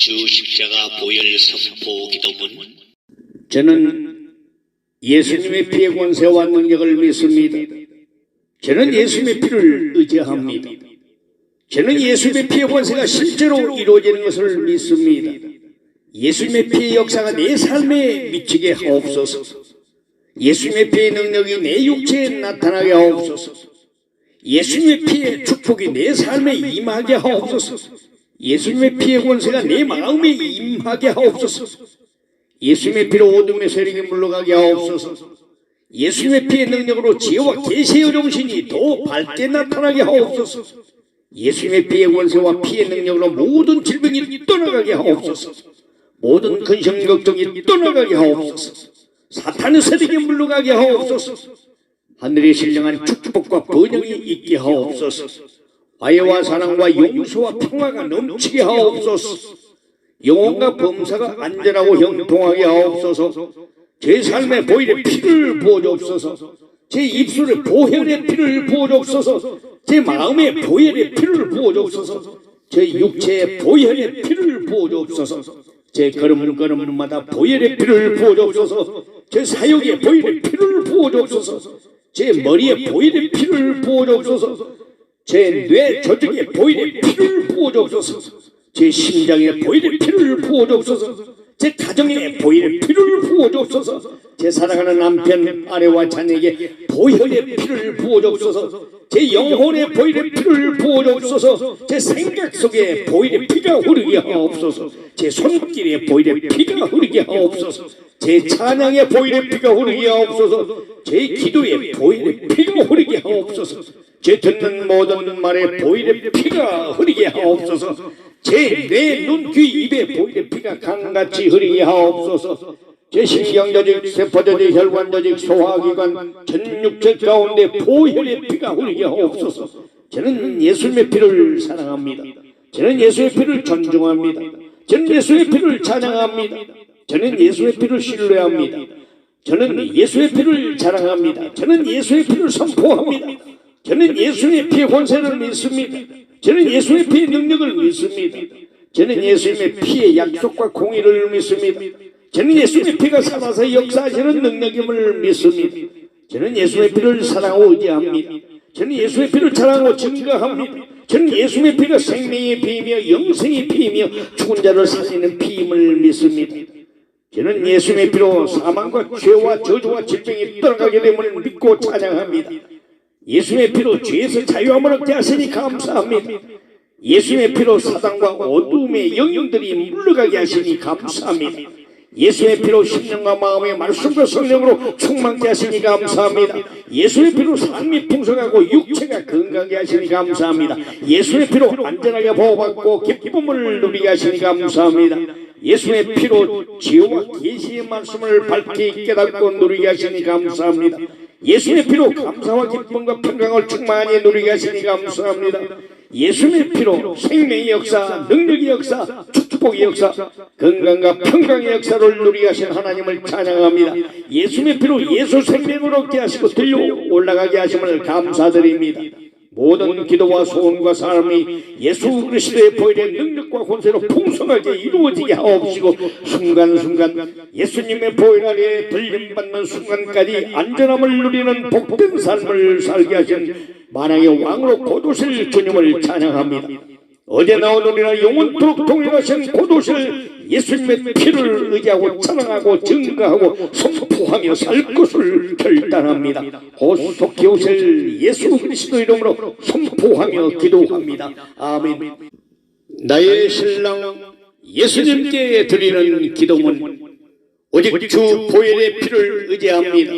주 십자가 보혈 선포 기도문. 저는 예수님의 피의 권세와 능력을 믿습니다. 저는 예수님의 피를 의지합니다. 저는 예수님의 피의 권세가 실제로 이루어지는 것을 믿습니다. 예수님의 피의 역사가 내 삶에 미치게 하옵소서. 예수님의 피의 능력이 내 육체에 나타나게 하옵소서. 예수님의 피의 축복이 내 삶에 임하게 하옵소서. 예수님의 피의 권세가 내 마음에 임하게 하옵소서. 예수님의 피로 어둠의 세력이 물러가게 하옵소서. 예수님의 피의 능력으로 지혜와 계시의 정신이 더 밝게 나타나게 하옵소서. 예수님의 피의 권세와 피의 능력으로 모든 질병이 떠나가게 하옵소서. 모든 근심 걱정이 떠나가게 하옵소서. 사탄의 세력이 물러가게 하옵소서. 하늘의 신령한 축복과 번영이 있게 하옵소서. 화해와 사랑과 용서와 평화가 넘치게 하옵소서. 영혼과 범사가 안전하고 형통하게 하옵소서. 제 삶에 보혈의 피를 부어주옵소서. 제 입술에 보혈의 피를 부어주옵소서. 제 마음에 보혈의 피를 부어주옵소서. 제 육체에 보혈의 피를 부어주옵소서. 제 걸음걸음마다 보혈의 피를 부어주옵소서. 제 사역에 보혈의 피를 부어주옵소서. 제 머리에 보혈의 피를 부어주옵소서. 제 뇌 조직에 보혈의 피를 부어주옵소서. 제 심장에 보혈의 피를 부어주옵소서. 제 가정에 보혈의 피를 부어주옵소서. 제 사랑하는 남편 아내와 자녀에게 보혈의 피를 부어주옵소서. 제 영혼에 보혈의 피를 부어주옵소서. 제 생각 속에 보혈의 피가 흐르게 하옵소서. 제 손길에 보혈의 피가 흐르게 하옵소서. 제 찬양에 보혈의 피가 흐르게 하옵소서. 제 기도에 보혈의 피가 흐르게 하옵소서. 제 듣는 모든 말에 보혈의 피가 흐르게 하옵소서. 제 뇌, 눈, 귀, 입에 보혈의 피가 강같이 흐르게 하옵소서. 제 신경조직, 세포조직, 혈관조직, 소화기관, 전 육체 가운데 보혈의 피가 흐르게 하옵소서. 저는 예수님의 피를 사랑합니다. 저는 예수의 피를 존중합니다. 저는 예수의 피를 찬양합니다. 저는 예수의 피를 신뢰합니다. 저는 예수의 피를 자랑합니다. 저는 예수의 피를 선포합니다. 저는 예수의 피의 권세를 믿습니다. 저는 예수의 피의 능력을 믿습니다. 저는 예수님의 피의 약속과 공의를 믿습니다. 저는 예수님의 피가 살아서 역사하시는 능력임을 믿습니다. 저는 예수의 피를 사랑하고 의지합니다. 저는 예수의 피를 자랑하고 증거합니다. 저는 예수의 피가 생명의 피이며 영생의 피이며 죽은 자를 살리는 피임을 믿습니다. 저는 예수의 피로 사망과 죄와 저주와 질병이 떠나가게 됨을 믿고 찬양합니다. 예수의 피로 죄에서 자유함을 얻게 하시니 감사합니다. 예수의 피로 사단과 어둠의 영령들이 물러가게 하시니 감사합니다. 예수의 피로 심령과 마음의 말씀과 성령으로 충만케 하시니 감사합니다. 예수의 피로 삶이 풍성하고 육체가 건강하게 하시니 감사합니다. 예수의 피로 안전하게 보호받고 기쁨을 누리게 하시니 감사합니다. 예수의 피로 지혜와 계시의 말씀을 밝게 깨닫고 누리게 하시니 감사합니다. 예수의 피로 감사와 기쁨과 평강을 충만히 누리게 하시니 감사합니다. 예수의 피로 생명의 역사, 능력의 역사, 축복의 역사, 건강과 평강의 역사를 누리게 하신 하나님을 찬양합니다. 예수의 피로 예수 생명을 얻게 하시고 들려 올라가게 하심을 감사드립니다. 모든 기도와 소원과 삶이 예수 그리스도의 보혈의 능력과 권세로 풍성하게 이루어지게 하옵시고 순간순간 예수님의 보혈 아래 들림받는 순간까지 안전함을 누리는 복된 삶을 살게 하신 만왕의 왕으로 고도실 주님을 찬양합니다. 어제나 오늘이나 영원토록 동행하신 고도실 예수님의 피를 의지하고 찬양하고 증거하고 선포하며 살 것을 결단합니다. 호속히 오실 예수 그리스도 이름으로 선포하며 기도합니다. 아멘. 나의 신랑 예수님께 드리는 기도문. 오직 주 보혈의 피를 의지합니다.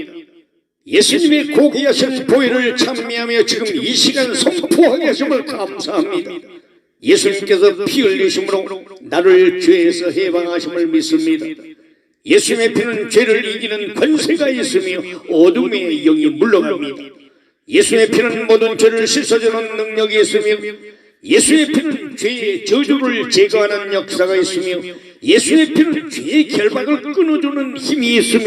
예수님의 고귀하신 보혈을 찬미하며 지금 이 시간 선포하게 하심을 감사합니다. 예수님께서 피 흘리심으로 나를 죄에서 해방하심을 믿습니다. 예수님의 피는 죄를 이기는 권세가 있으며 어둠의 영이 물러갑니다. 예수님의 피는 모든 죄를 씻어주는 능력이 있으며 예수의 피는 죄의 저주를 제거하는 역사가 있으며 예수의 피는 죄의 결박을 끊어주는 힘이 있으며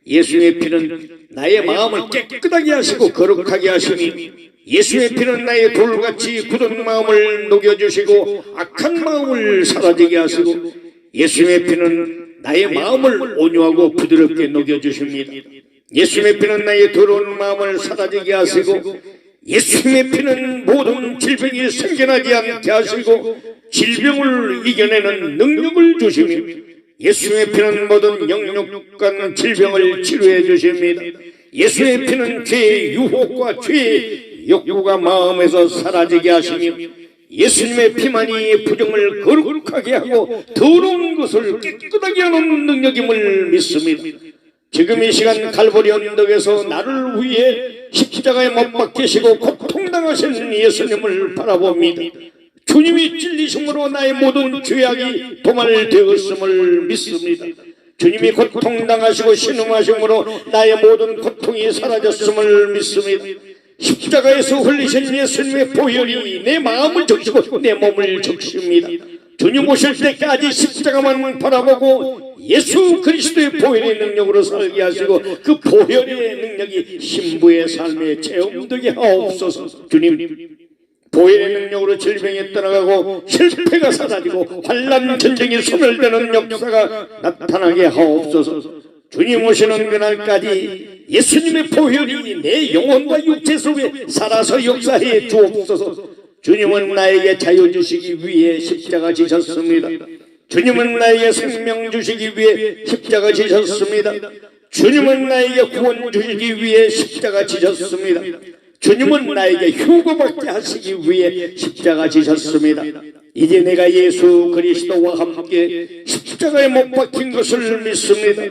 예수의 피는 나의 마음을 깨끗하게 하시고 거룩하게 하시니 예수의 피는 나의 돌같이 굳은 마음을 녹여주시고 악한 마음을 사라지게 하시고 예수의 피는 나의 마음을 온유하고 부드럽게 녹여주십니다. 예수의 피는 나의 더러운 마음을 사라지게 하시고 예수님의 피는 모든 질병이 생겨나지 않게 하시고 질병을 이겨내는 능력을 주시며 예수의 피는 모든 영육간 질병을 치료해 주십니다. 예수의 피는 죄의 유혹과 죄의 욕구가 마음에서 사라지게 하시며 예수님의 피만이 부정을 거룩하게 하고 더러운 것을 깨끗하게 하는 능력임을 믿습니다. 지금 이 시간 갈보리 언덕에서 나를 위해 십자가에 못 박히시고 고통당하신 예수님을 바라봅니다. 주님이 찔리심으로 나의 모든 죄악이 도말되었음을 믿습니다. 주님이 고통당하시고 신음하심으로 나의 모든 고통이 사라졌음을 믿습니다. 십자가에서 흘리신 예수님의 보혈이 내 마음을 적시고 내 몸을 적십니다. 주님 오실 때까지 십자가만 바라보고 예수 그리스도의 보혈의 능력으로 살게 하시고 그 보혈의 능력이 신부의 삶에 체험되게 하옵소서. 주님, 보혈의 능력으로 질병이 떠나가고 실패가 사라지고 환난 전쟁이 소멸되는 역사가 나타나게 하옵소서. 주님 오시는 그날까지 예수님의 보혈이 내 영혼과 육체 속에 살아서 역사해 주옵소서. 주님은 나에게 자유 주시기 위해 십자가 지셨습니다. 주님은 나에게 생명 주시기 위해 십자가 지셨습니다. 주님은 나에게 구원 주시기 위해 십자가 지셨습니다. 주님은 나에게 휴거받게 하시기 위해 십자가 지셨습니다. 이제 내가 예수 그리스도와 함께 십자가에 못 박힌 것을 믿습니다.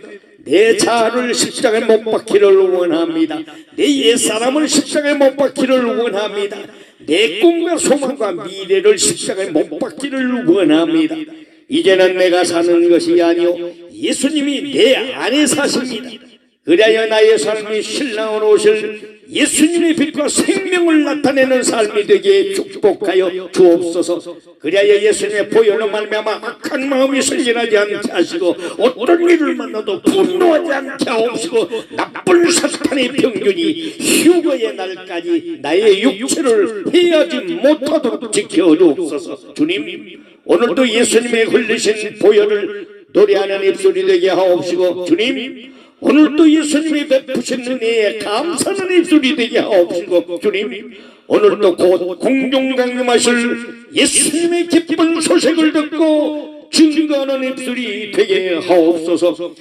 내 자아를 십자가에 못 박히를 원합니다. 내 옛사람을 십자가에 못 박히를 원합니다. 내 꿈과 소망과 미래를 십자가에 못 박히를 원합니다. 이제는 내가 사는 것이 아니요 예수님이 내 안에 사십니다. 그래야 나의 삶이 신랑으로 오실 예수님의 빛과 생명을 나타내는 삶이 되게 축복하여 주옵소서. 그래야 예수님의 보혈로 말미암아 악한 마음이 생겨나지 않게 하시고 어떤 일을 만나도 분노하지 않게 하옵시고 나쁜 사탄의 병균이 휴거의 날까지 나의 육체를 해하지 못하도록 지켜주옵소서. 주님, 오늘도 예수님의 흘리신 보혈을 노래하는 입술이 되게 하옵시고 주님, 오늘도 예수님이 베푸신 은혜에 감사하는 입술이 되게 하옵시고 주님, 오늘도 곧 공중강림하실 예수님의 기쁜 소식을 듣고 증거하는 입술이 되게 하옵소서.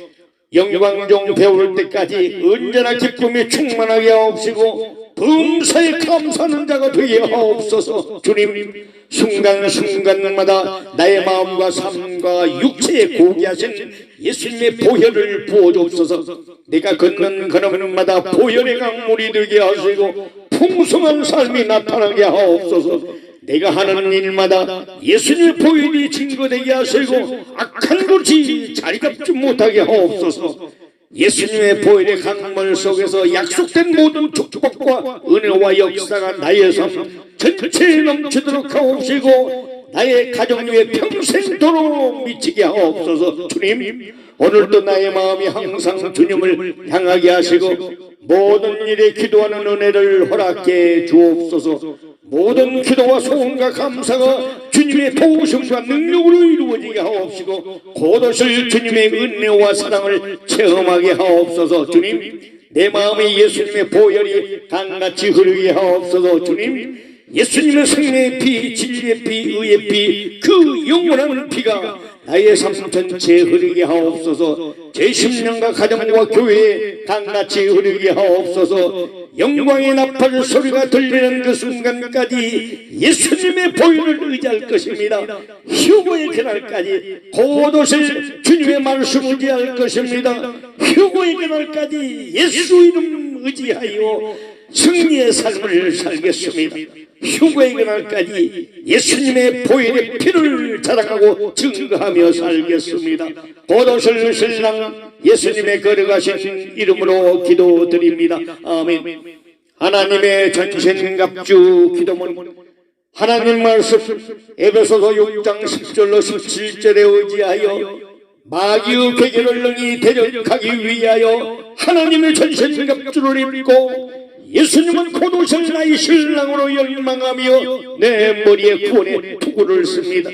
영광종 배울 때까지 언제나 기쁨이 충만하게 하옵시고 범사에 감사하는 자가 되게 하옵소서. 주님, 순간순간마다 나의 마음과 삶과 육체에 고귀하신 예수님의 보혈을 부어주옵소서. 내가 걷는 걸음마다 보혈의 강물이 되게 하시고 풍성한 삶이 나타나게 하옵소서. 내가 하는 일마다 예수님의 보혈이 증거되게 하시고 악한 것이 자리 잡지 못하게 하옵소서. 예수님의 보혈의 강물 속에서 약속된 모든 축복과 은혜와 역사가 나의 삶 전체에 넘치도록 하옵시고 나의 가정 위에 평생도록 미치게 하옵소서. 주님, 오늘도 나의 마음이 항상 주님을 향하게 하시고 모든 일에 기도하는 은혜를 허락해 주옵소서. 모든 기도와 소원과 감사가 주님의 도우심과 능력으로 이루어지게 하옵시고 곧 오실 주님의 은혜와 사랑을 체험하게 하옵소서. 주님, 내 마음에 예수님의 보혈이 강같이 흐르게 하옵소서. 주님, 예수님의 생명의 피, 진리의 피, 의의 피, 그 영원한 피가 나의 삶 전체에 흐르게 하옵소서. 제 심령과 가정과 교회에 강같이 흐르게 하옵소서. 영광의 나팔 소리가 들리는 그 순간까지 예수님의 보혈을 의지할 것입니다. 휴거의 그날까지 곧 오실 주님의 말씀을 의지할 것입니다. 휴거의 그날까지 예수 이름 의지하여 승리의 삶을 살겠습니다. 휴거의 그날까지 예수님의 보혈의 피를 자랑하고 증거하며 살겠습니다. 곧 오실 신랑 예수님의 거룩하신 이름으로 기도드립니다. 아멘. 하나님의 전신갑주 기도문 하나님 말씀 에베소서 6장 10절로 17절에 의지하여 마귀의 괴계를 능히 대적하기 위하여 하나님의 전신갑주를 입고 예수님은 곧 오실 나의 신랑으로 열망하며 내 머리에 구원의 투구를 씁니다.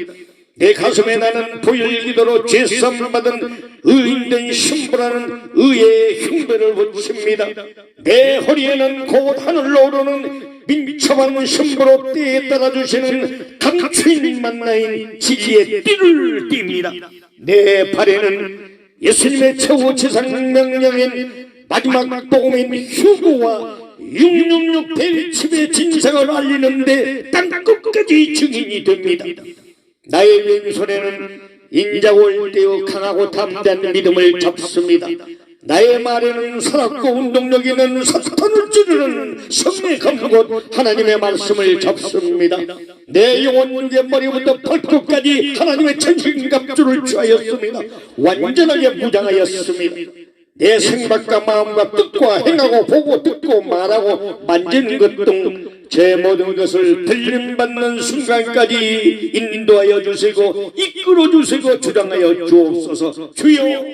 내 가슴에 나는 보혈기도로 제삼받은 의인된 신부라는 의의 흉배를 붙입니다. 내 허리에는 곧 하늘로 오르는 민첩한 신부로 때에 따라주시는 강추인 만나인 진리의 띠를 띱니다. 내 발에는 예수님의 최후 재상 명령인 마지막 복음인 휴거와 666 대립집의 진상을 알리는데 땅 끝까지 증인이 됩니다. 나의 왼손에는 인자고 일대요 강하고 담대한 믿음을 잡습니다. 나의 말에는 살았고 운동력 있는 사탄을 찌르는 성의 검곧 하나님의 말씀을 잡습니다. 내 영혼 육의 머리부터 발끝까지 하나님의 천신갑주를 취하였습니다. 완전하게 무장하였습니다. 내 생각과 마음과 뜻과 행하고 보고 듣고 말하고 만지는 것 등 제 모든 것을 들림받는 순간까지 인도하여 주시고 이끌어 주시고 주장하여 주옵소서. 주여,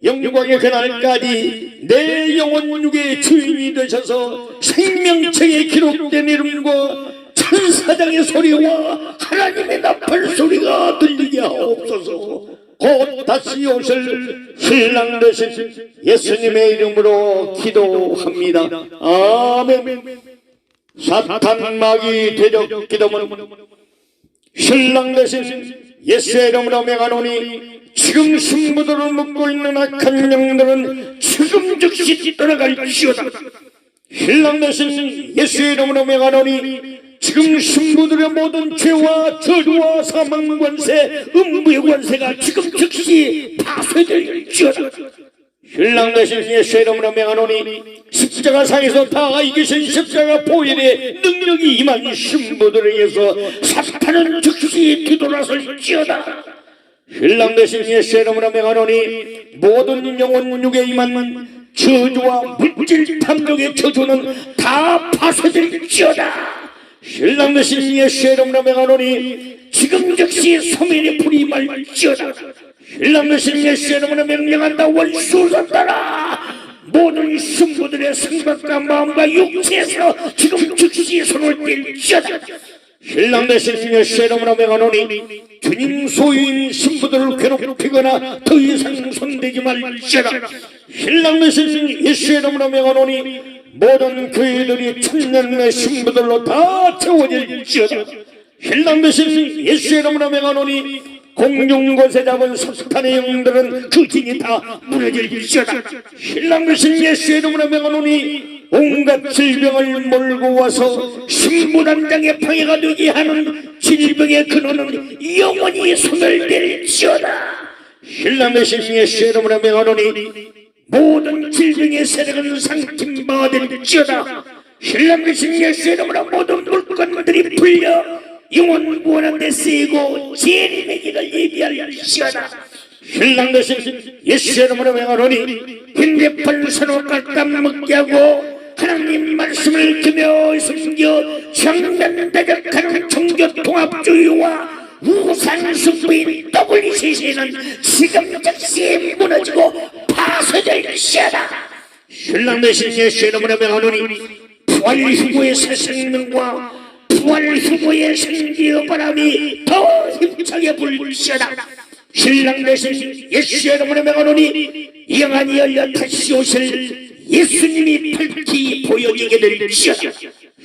영광의 그날까지 내 영혼 육의 주인이 되셔서 생명책에 기록된 이름과 천사장의 소리와 하나님의 나팔 소리가 들리게 하옵소서. 곧 다시 오실 신랑 되신 예수님의 이름으로 기도합니다. 아멘. 사탄 마귀 대적 기도문 신랑 되신 예수의 이름으로 명하노니 지금 신부들을 묶고 있는 악한 영들은 지금 즉시 떠나갈지어다. 신랑 되신 예수의 이름으로 명하노니 지금 신부들의 모든 죄와 저주와 사망 관세, 음부의 관세가 지금 즉시 파쇄될지어다. 신랑 되신 예수의 이름으로 명하노니 십자가상에서 다 이기신 십자가 보혈의 능력이 임한 신부들에게서 사탄은 즉시 뒤돌아설지어다. 신랑 되신 예수의 이름으로 명하노니 모든 영혼 육에 임한 저주와 물질 탐욕의 저주는 다 파쇄될지어다. 신랑 되신 예수의 이름으로 명하노니 지금 즉시 소멸의 불이 말지어다. 신랑 되신 예수의 이름으로 명령한다. 원수선다라. 모든 신부들의 생각과 마음과 육체에서 지금 즉시 손을 뗄지어다. 신랑 되신 예수의 이름으로 명하노니 주님 소유인 신부들을 괴롭히거나 더 이상 손대지 말지어다. 신랑 되신 예수의 이름으로 명하노니 모든 교회들이 천년의 신부들로 다 채워질지어다. 신랑 되신 예수의 이름으로 명하노니 공중곳에 잡은 사탄의 영들은 그 진이 다 무너질지어다. 신랑 되신 예수의 이름으로 명하노니 온갖 질병을 몰고 와서 신부단장의 방해가 되게 하는 질병의 근원은 영원히 소멸될지어다. 신랑 되신 예수의 이름으로 명하노니 모든 질병의 세력은 상팀바가 될지어다. 신랑 되신 예수의 이름으로 모든 물건들이 풀려 영원 구원한 데 쓰이고 재림의기를 예비할지어다. 신랑 되신 예수의 이름으로 명하노니 현대판 선호가 까먹게 하고 하나님 말씀을 기며 숨겨 정면대적하는 종교통합주의와 우상숭배인 WCC는 지금 즉시 무너지고 파쇄될지어다. 신랑 되신 예수의 이름으로 명하노니 부활 후보의 새 생명과 부활 후보의 생기의 바람이 더 힘차게 불지어다. 신랑 되신 예수의 이름으로 명하노니 영안이 열려 다시 오실 예수님이 밝히 보여지게 될지어다.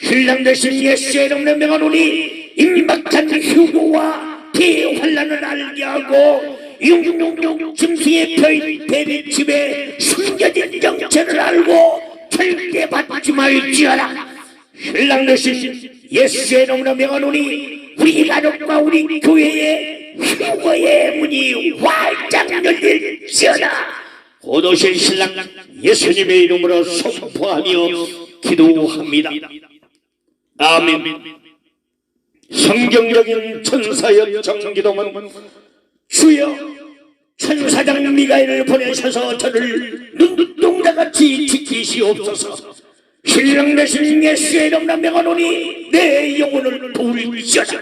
신랑 되신 예수의 이름으로 명하노니 임박한 휴고와 대환란을 알게 하고 666 짐승의 별 대리집에 숨겨진 정체를 알고 절대 받지 말지어다. 신랑 되신 예수의 이름으로 명하노니 우리 가족과 우리 교회의 휴거의 문이 활짝 열릴지어다. 곧 오실 신랑 예수님의 이름으로 선포하며 기도합니다. 아멘. 성경적인 천사의 정기도문 주여 천사장 미가엘을 보내셔서 저를 눈동자같이 지키시옵소서. 신랑 되신 예수의 이름으로 명하노니 내 영혼을 도울지어다.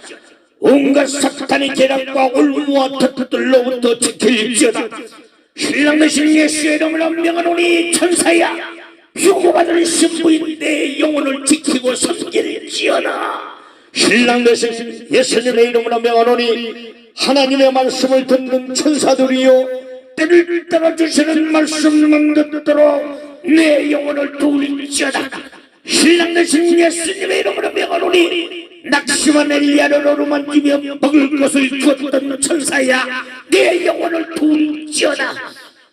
온갖 사탄의 계략과 올무와 덫들로부터 지킬지어다. 신랑 되신 예수의 이름으로 명하노니 천사야 유고받을 신부인 내 영혼을 지키고 섬길지어다. 신랑 되신 예수님의 이름으로 명하노니 하나님의 말씀을 듣는 천사들이요 때를 따라주시는 말씀만 듣도록 내 영혼을 도울지어다. 신랑 되신 예수님의 이름으로 명하노니 낙심한 엘리야를 어루만지며 먹을 것을 주었던 천사야 내 영혼을 도울지어다.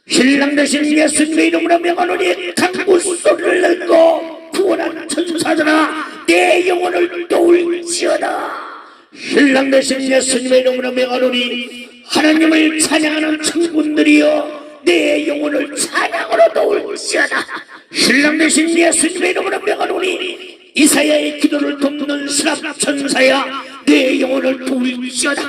신랑 되신 예수님의 이름으로 명하노니 강구 소리를 내고 구원한 천사들아 내 영혼을 도울지어다. 신랑 되신 예수님의 이름으로 명하노니 하나님을 찬양하는 천군들이여 내 영혼을 찬양으로 도울지어다. 신랑 되신 예수님의 이름으로 명하노니 이사야의 기도를 돕는 스랍 천사야 내 영혼을 도울지어다.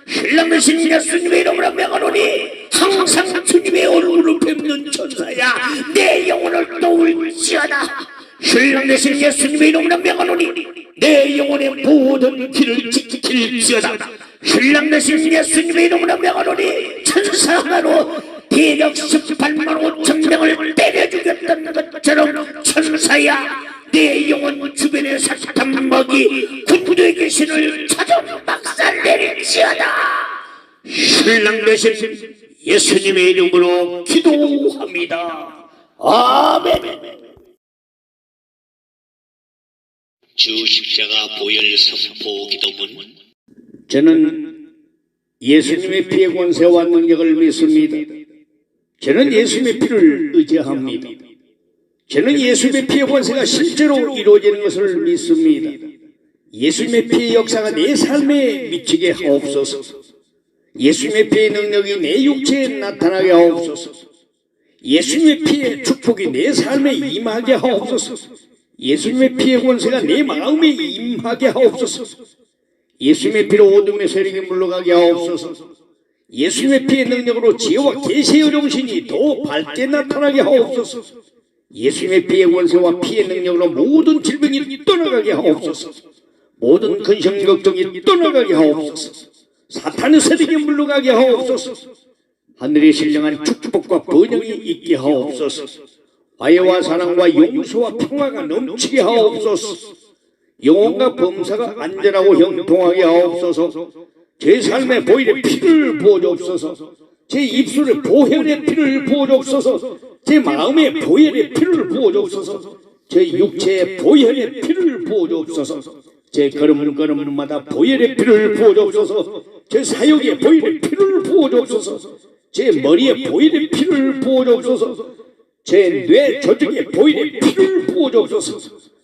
신랑 되신 예수님의 이름으로 명하노니 항상 주님의 얼굴을 뵙는 천사야 내 영혼을 도울지어다. 신랑 되신 예수님의 이름으로 명하노니 내 영혼의 모든 길을 지킬지어다. 신랑 되신 예수님의 이름으로 명하노니 천사 하나로 대략 18만 5천 명을 때려 죽였던 것처럼 천사야 내 영혼 주변에 사탄 먹이 군대의 귀신을 찾아 박살 내릴지어다. 신랑 되신 예수님의 이름으로 기도합니다. 아멘. 주 십자가 보혈 선포 기도문. 저는 예수님의 피의 권세와 능력을 믿습니다. 저는 예수님의 피를 의지합니다. 저는 예수님의 피의 권세가 실제로 이루어지는 것을 믿습니다. 예수님의 피의 역사가 내 삶에 미치게 하옵소서. 예수님의 피의 능력이 내 육체에 나타나게 하옵소서. 예수님의 피의 축복이 내 삶에 임하게 하옵소서. 예수님의 피의 권세가 내 마음에 임하게 하옵소서. 예수님의 피로 어둠의 세력이 물러가게 하옵소서. 예수님의 피의 능력으로 지혜와 계시의 정신이 더 밝게 나타나게 하옵소서. 예수님의 피의 권세와 피의 능력으로 모든 질병이 떠나가게 하옵소서. 모든 근심 걱정이 떠나가게 하옵소서. 사탄의 세력이 물러가게 하옵소서. 하늘의 신령한 축복과 번영이 있게 하옵소서. 화해와 사랑과 용서와 평화가 넘치게 하옵소서. 영혼과 범사가 안전하고 형통하게 하옵소서. 제 삶에 보혈의 피를 부어주옵소서. 제 입술에 보혈의 피를 부어주옵소서. 제 마음에 보혈의 피를 부어주옵소서. 제 육체에 보혈의 피를 부어주옵소서. 제 걸음걸음마다 보혈의 피를 부어주옵소서. 제 사역에 보혈의 피를 부어주옵소서. 제 머리에 보혈의 피를 부어주옵소서. 제 뇌 조직에 보혈의 피를 부어주옵소서.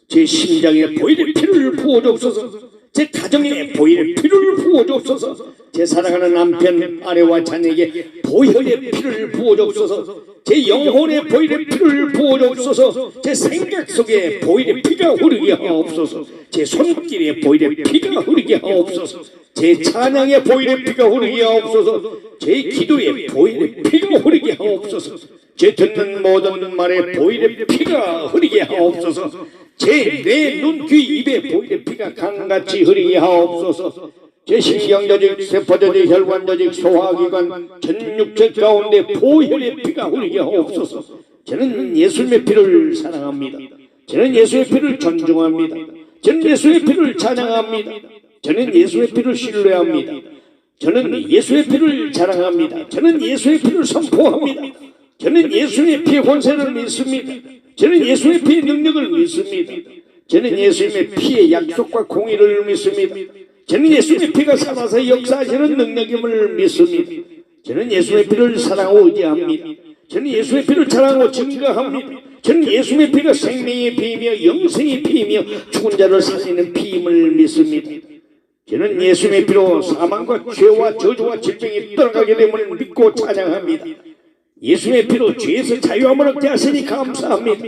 제 심장에 보혈의 피를 부어주옵소서. 제 가정에 보혈의 피를 부어주옵소서. 제 사랑하는 남편 아내와 자녀에게 보혈의 피를 부어주옵소서. 제 영혼에 보혈의 피를 부어주옵소서. 제 생각 속에 보혈의 피가 흐르게 하옵소서. 제 손길에 보혈의 피가 흐르게 하옵소서. 제 찬양에 보혈의 피가 흐르게 하옵소서. 제 기도에 보혈의 피가 흐르게 하옵소서. 제 듣는 모든 말에 보혈의 피가 흐르게 하옵소서. 제 뇌, 눈, 귀, 입에 보혈의 피가 강같이 흐르게 하옵소서. 제 신경조직, 세포조직, 혈관조직, 소화기관, 전 육체 가운데 보혈의 피가 흐르게 하옵소서. 저는 예수님의 피를 사랑합니다. 저는 예수의 피를 존중합니다. 저는 예수의 피를 찬양합니다. 저는 예수의 피를 신뢰합니다. 저는 예수의 피를 자랑합니다. 저는 예수의 피를 선포합니다. 저는 예수의 피의 권세를 믿습니다. 저는 예수의 피의 능력을 믿습니다. 저는 예수님의 피의 약속과 공의를 믿습니다. 저는 예수님의 피가 살아서 역사하시는 능력임을 믿습니다. 저는 예수의 피를 사랑하고 의지합니다. 저는 예수의 피를 자랑하고 증거합니다. 저는 예수의 피가 생명의 피이며 영생의 피이며 죽은 자를 살리는 피임을 믿습니다. 저는 예수의 피로 사망과 죄와 저주와 질병이 떠나가게 됨을 믿고 찬양합니다. 예수의 피로 죄에서 자유함을 얻게 하시니 감사합니다.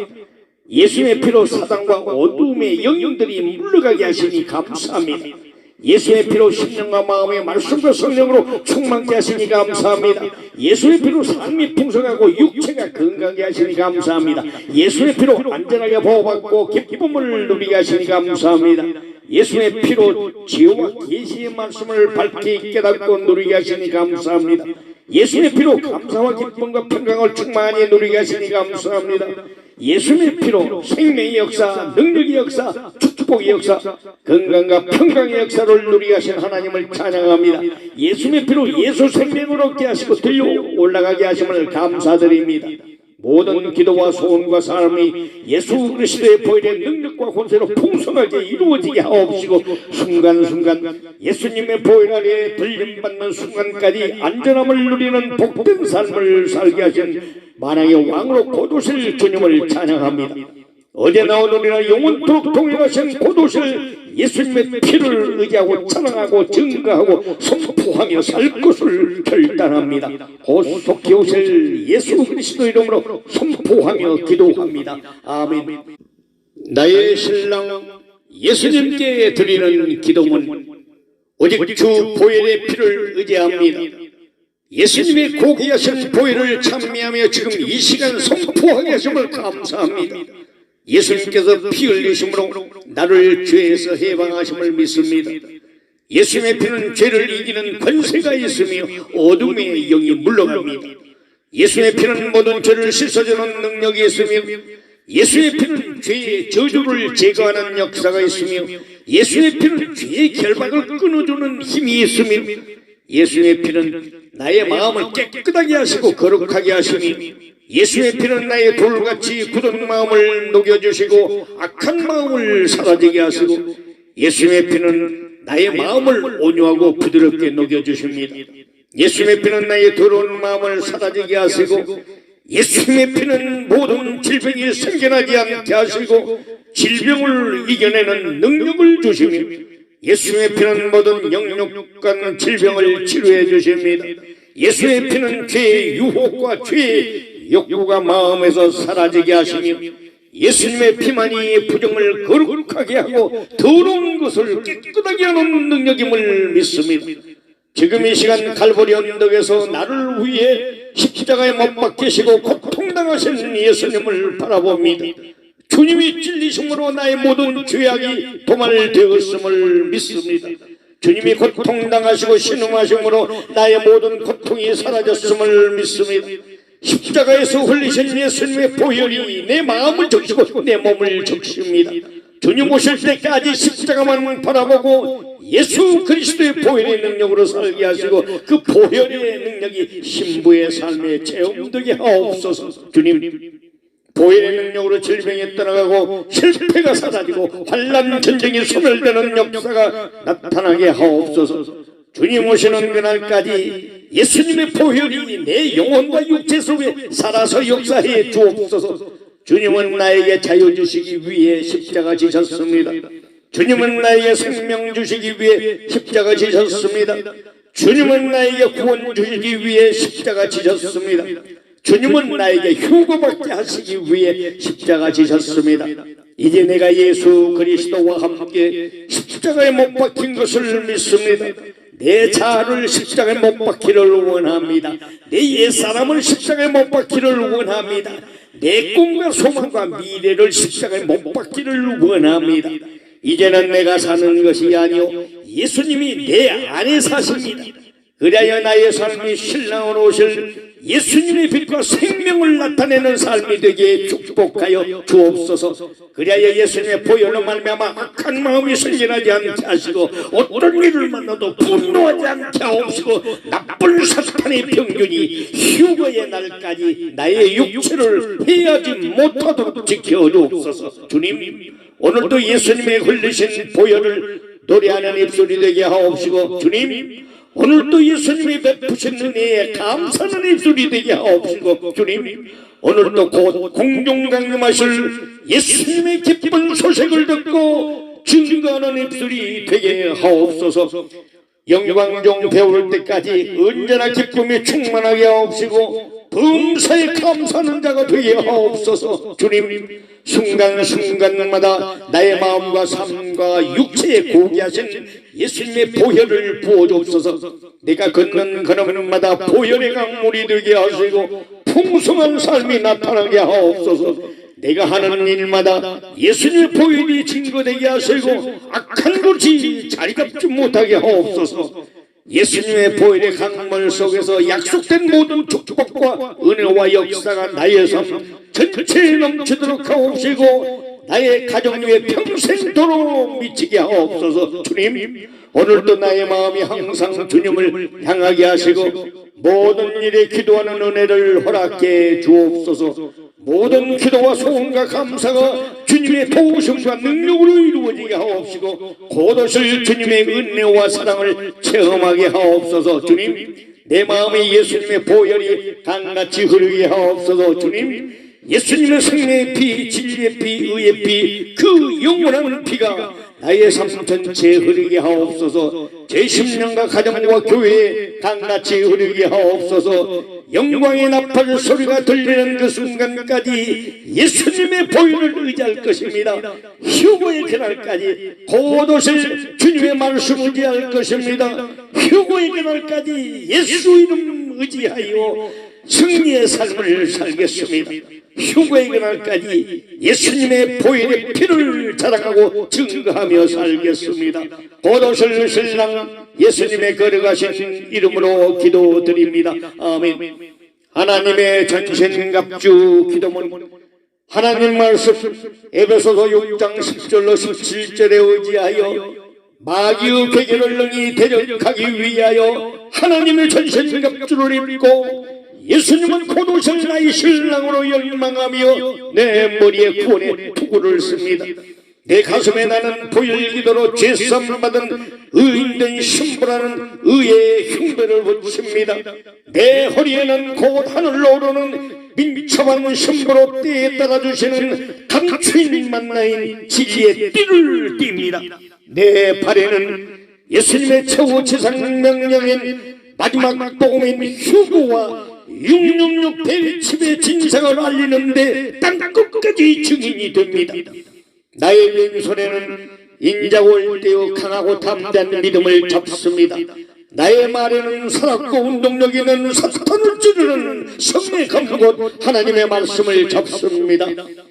예수의 피로 사단과 어둠의 영령들이 물러가게 하시니 감사합니다. 예수의 피로 심령과 마음의 말씀과 성령으로 충만케 하시니 감사합니다. 예수의 피로 삶이 풍성하고 육체가 건강하게 하시니 감사합니다. 예수의 피로 안전하게 보호받고 기쁨을 누리게 하시니 감사합니다. 예수의 피로 지혜와 계시의 말씀을 밝게 깨닫고 누리게 하시니 감사합니다. 예수의 피로 감사와 기쁨과 평강을 충만히 누리게 하시니 감사합니다. 예수님의 피로 생명의 역사, 능력의 역사, 축복의 역사, 건강과 평강의 역사를 누리게 하신 하나님을 찬양합니다. 예수님의 피로 예수 생명을 얻게 하시고 들려 올라가게 하심을 감사드립니다. 모든 기도와 소원과 삶이 예수 그리스도의 보혈의 능력과 권세로 풍성하게 이루어지게 하옵시고 순간순간 예수님의 보혈 아래 들림받는 순간까지 안전함을 누리는 복된 삶을 살게 하신 만왕의 왕으로 고도실 주님을 찬양합니다. 어제 나오느니라 영원토록 동행하신 고도실 예수님의 피를 의지하고 찬양하고 증거하고 선포하며 살 것을 결단합니다. 호속히 오실 예수 그리스도 이름으로 선포하며 기도합니다. 아멘. 나의 신랑 예수님께 드리는 기도문 오직 주 보혈의 피를 의지합니다. 예수님의 고귀하신 보혈을 찬미하며 지금 이 시간 선포하게 하심을 감사합니다. 예수님께서 피 흘리심으로 나를 죄에서 해방하심을 믿습니다. 예수님의 피는 죄를 이기는 권세가 있으며 어둠의 영이 물러갑니다. 예수님의 피는 모든 죄를 씻어주는 능력이 있으며 예수의 피는 죄의 저주를 제거하는 역사가 있으며 예수의 피는 죄의 결박을 끊어주는 힘이 있으며 예수의 피는 나의 마음을 깨끗하게 하시고 거룩하게 하시며 예수의 피는 나의 돌같이 굳은 마음을 녹여주시고 악한 마음을 사라지게 하시고 예수의 피는 나의 마음을 온유하고 부드럽게 녹여주십니다. 예수의 피는 나의 더러운 마음을 사라지게 하시고 예수님의 피는 모든 질병이 생겨나지 않게 하시고 질병을 이겨내는 능력을 주시며 예수의 피는 모든 영육간 질병을 치료해 주십니다. 예수의 피는 죄의 유혹과 죄의 욕구가 마음에서 사라지게 하시며 예수님의 피만이 부정을 거룩하게 하고 더러운 것을 깨끗하게 하는 능력임을 믿습니다. 지금 이 시간 갈보리 언덕에서 나를 위해 십자가에 못 박히시고 고통당하신 예수님을 바라봅니다. 주님이 찔리심으로 나의 모든 죄악이 도말되었음을 믿습니다. 주님이 고통당하시고 신음하심으로 나의 모든 고통이 사라졌음을 믿습니다. 십자가에서 흘리신 예수님의 보혈이 내 마음을 적시고 내 몸을 적십니다. 주님 오실 때까지 십자가만 바라보고 예수 그리스도의 보혈의 능력으로 살게 하시고 그 보혈의 능력이 신부의 삶에 체험되게 하옵소서. 주님 보혈의 능력으로 질병이 떠나가고 실패가 사라지고 환난 전쟁이 소멸되는 역사가 나타나게 하옵소서. 주님 오시는 그날까지 예수님의 보혈이 내 영혼과 육체 속에 살아서 역사해 주옵소서. 주님은 나에게 자유 주시기 위해 십자가 지셨습니다. 주님은 나에게 생명 주시기 위해 십자가 지셨습니다. 주님은 나에게 구원 주시기 위해 십자가 지셨습니다. 주님은 나에게 휴거받게 하시기 위해 십자가 지셨습니다. 이제 내가 예수 그리스도와 함께 십자가에 못 박힌 것을 믿습니다. 내 자아를 십자가에 못 박히를 원합니다. 내 옛사람을 십자가에 못 박히를 원합니다. 내 꿈과 소망과 미래를 십자가에 못 박히를 원합니다. 이제는 내가 사는 것이 아니요 예수님이 내 안에 사십니다. 그래야 나의 삶이 신랑으로 오실 예수님의 빛과 생명을 나타내는 삶이 되게 축복하여 주옵소서. 그래야 예수님의 보혈로 말미암아 악한 마음이 생겨나지 않게 하시고 어떤 일을 만나도 분노하지 않게 하옵시고 나쁜 사탄의 병균이 휴거의 날까지 나의 육체를 해하지 못하도록 지켜주옵소서. 주님 오늘도 예수님의 흘리신 보혈을 노래하는 입술이 되게 하옵시고 주님 오늘도 예수님이 베푸신 은혜에 감사하는 입술이 되게 하옵시고 주님 오늘도 곧 공중강림하실 예수님의 기쁜 소식을 듣고 증거하는 입술이 되게 하옵소서. 영광종 배울 때까지 언제나 기쁨이 충만하게 하옵시고 범사에 감사하는 자가 되게 하옵소서. 주님 순간순간마다 나의 마음과 삶과 육체에 고귀하신 예수님의 보혈을 부어주옵소서. 내가 걷는 걸음마다 보혈의 강물이 되게 하시고 풍성한 삶이 나타나게 하옵소서. 내가 하는 일마다 예수님의 보혈이 증거되게 하시고 악한 것이 자리 잡지 못하게 하옵소서. 예수님의 보혈의 강물 속에서 약속된 모든 축복과 은혜와 역사가 나의 삶 전체에 넘치도록 하옵시고 나의 가정 위에 평생도록 미치게 하옵소서. 주님, 오늘도 나의 마음이 항상 주님을 향하게 하시고 모든 일에 기도하는 은혜를 허락해 주옵소서. 모든 기도와 소원과 감사가 주님의 도우심과 능력으로 이루어지게 하옵시고 곧 오실 주님의 은혜와 사랑을 체험하게 하옵소서. 주님, 내 마음에 예수님의 보혈이 강같이 흐르게 하옵소서. 주님, 예수님의 생명의 피, 진리의 피, 의의 피, 그 영원한 피가 나의 삶 전체에 흐르게 하옵소서. 제 심령과 가정과 교회에 강같이 흐르게 하옵소서. 영광의 나팔 소리가 들리는 그 순간까지 예수님의 보혈을 의지할 것입니다. 휴거의 그날까지 곧 오실 주님의 말씀을 의지할 것입니다. 휴거의 그날까지 예수 이름 의지하여 승리의 삶을 살겠습니다. 휴거의 그날까지 예수님의 보혈의 피를 자랑하고 증거하며 살겠습니다. 곧 오실 신랑 예수님의 거룩하신 이름으로 기도드립니다. 아멘. 하나님의 전신갑주 기도문, 하나님 말씀 에베소서 6장 10절로 17절에 의지하여 마귀의 괴계를 능히 대적하기 위하여 하나님의 전신갑주를 입고 예수님은 곧 오실 나의 신랑으로 열망하며 내 머리에 구원의 투구를 씁니다. 내 가슴에 나는 보혈 기도로 죄삼 받은 의인된 신부라는 의의 흉배를 붙입니다. 내 허리에는 곧 하늘로 오르는 민첩한 신부로 때에 따라 주시는 감추인 만나인 진리의 띠를 띱니다. 내 발에는 예수님의 최후 지상 명령인 마지막 복음인 휴거와 666 대립집의 진상을 알리는데 땅 끝까지 증인이 됩니다. 나의 왼손에는 인자고 일대요 강하고 담대한 믿음을 잡습니다. 나의 말에는 살았고 운동력 있는 사탄을 찌르는 성의 검곧 하나님의 말씀을 잡습니다.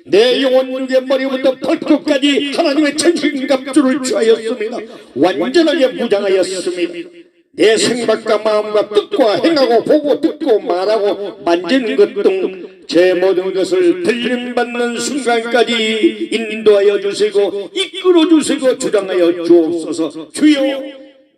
내 영혼 육의 머리부터 발끝까지 하나님의 전신갑주를 취하였습니다. 완전하게 무장하였습니다. 내 생각과 마음과 뜻과 행하고 보고 듣고 말하고 만지는 것 등 제 모든 것을 들림받는 순간까지 인도하여 주시고 이끌어 주시고 주장하여 주옵소서. 주여,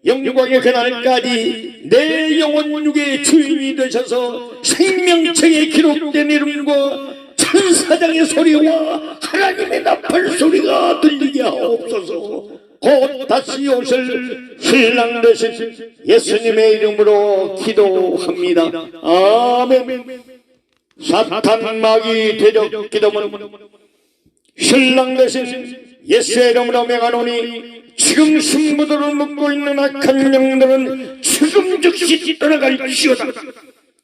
영광의 그날까지 내 영혼 육의 주인이 되셔서 생명책에 기록된 이름과 천사장의 소리와 하나님의 나팔 소리가 들리게 하옵소서. 곧 다시 오실 신랑 되신 예수님의 이름으로 기도합니다. 아멘. 사탄 마귀 대적 기도문, 신랑 되신 예수의 이름으로 명하노니 지금 신부들을 묶고 있는 악한 영들은 지금 즉시 떠나갈지어다.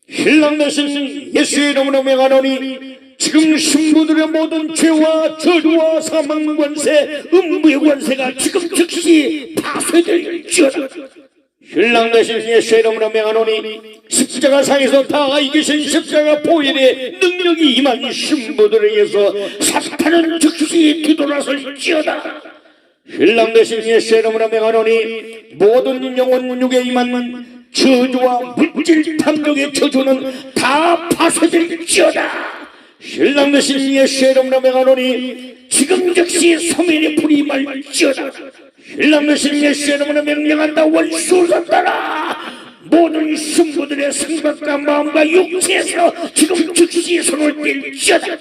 신랑 되신 예수의 이름으로 명하노니 지금 신부들의 모든 죄와 저주와 사망 권세, 음부의 권세가 지금 즉시 파쇄될지어다. 신랑 되신 예수의 이름으로 명하노니 십자가상에서 다 이기신 십자가 보혈의 능력이 임한 신부들에게서 사탄은 즉시 뒤돌아설지어다. 신랑 되신 예수의 이름으로 명하노니 모든 영혼 육에 임한 저주와 물질 탐욕의 저주는 다 파쇄될지어다. 신랑 되신 예수의 이름으로 명하노니 지금 즉시 소멸의 불이 말지어다. 신랑 되신 예수의 이름으로 명령한다. 원수를 따라 모든 신부들의 생각과 마음과 육체에서 지금 즉시 손을 뗄지어다.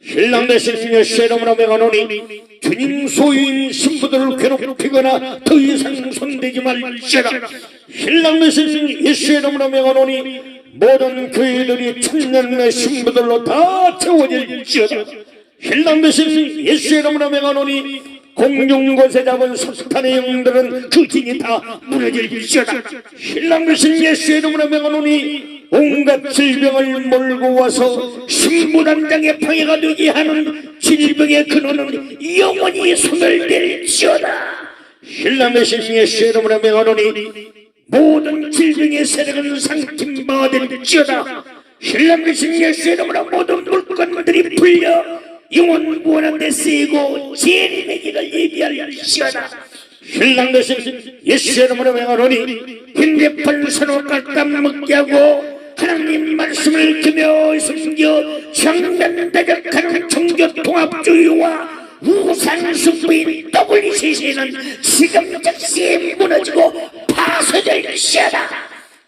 신랑 되신 예수의 이름으로 명하노니 주님 소유인 신부들을 괴롭히거나 더 이상 손대지 말지어다. 신랑 되신 예수의 이름으로 명하노니 모든 교회들이 천년의 신부들로 다 채워질지어다. 신랑 되신 예수의 이름으로 명하노니 공중곳에 잡은 사탄의 영들은 그 진이 다 무너질지어다. 신랑 되신 예수의 이름으로 명하노니 온갖 질병을 몰고 와서 신부단장의 방해가 되게 하는 질병의 근원은 영원히 소멸될지어다. 신랑 되신 예수의 이름으로 명하노니 모든 질병의 세력은 상팀화될지어다. 신랑 되신 예수의 이름으로 모든 물건들이 풀려 영원 무한한 데 쓰이고 재림의기를 예비할지어다. 신랑 되신 예수의 이름으로 명하노니 흰대판 서로 깎아 먹게 하고 하나님 말씀을 기며 숨겨 정면대적하는 종교통합주의와 우상숭배인 WCC는 지금 즉시 무너지고 파쇄될 시야다.